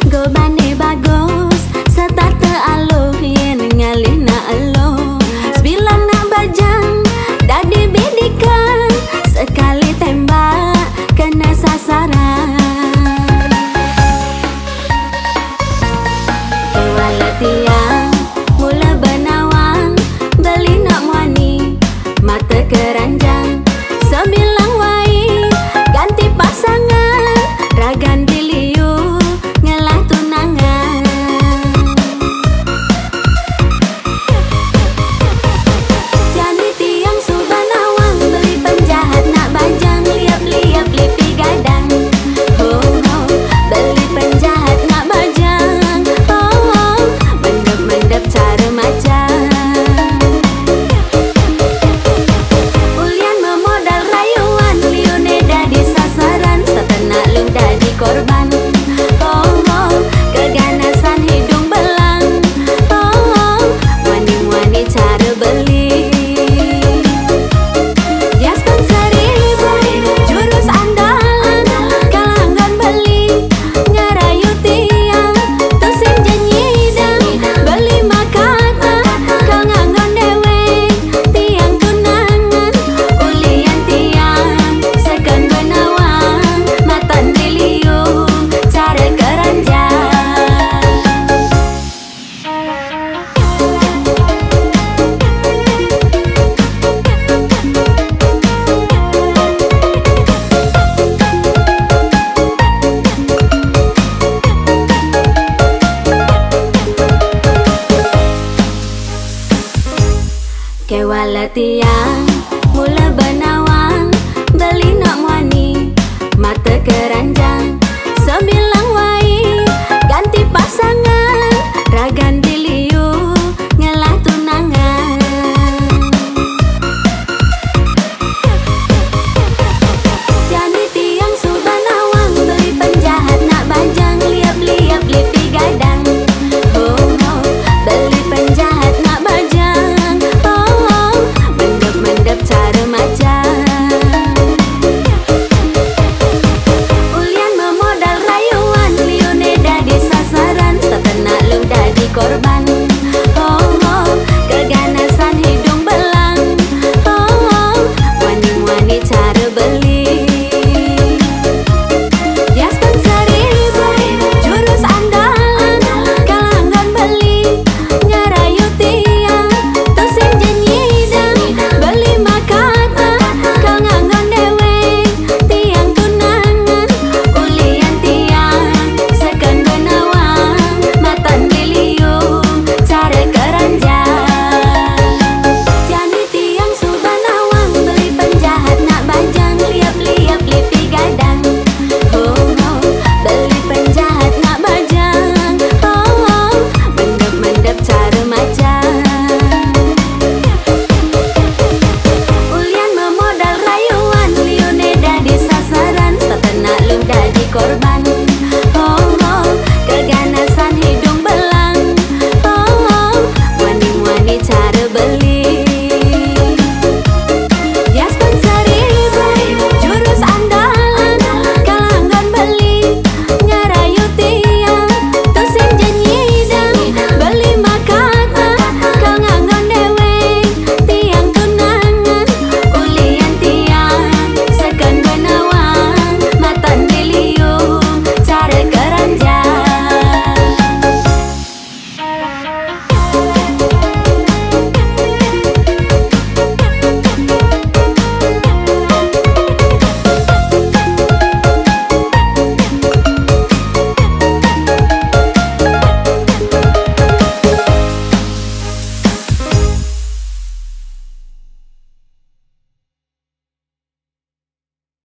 Gobane bagus, satarte aluh yen ngalih na elo. Sebilang nak bajang, dadi bidikan, sekali tembak kena sasaran. Kewala tiang, mula benawang, beli nak muani, mata keranjang. Sebilang wai, ganti pasangan, ragan diliu, ngelah tunangan. Jani tiang subanawang, beli penjahat nak bajang, liap-liap lipi gadang. Oh, oh, beli penjahat nak bajang. Oh, oh, mendep-mendep cara macam. Ulian memodal rayuan, liune dadi sasaran, setenak lu dadi korban. Oh, oh, keganasan hidung belang. Oh, oh, wani-wani cara beli. Yaskon seribu, jurus andalan, kalanggan beli, ngarayu tiang, tusin jenyidang, beli makata, kau nganggon dewe, tiang tunangan. Ulian tiang, sekon benawang, matan diliu, cara keranjang. Kewala tiang,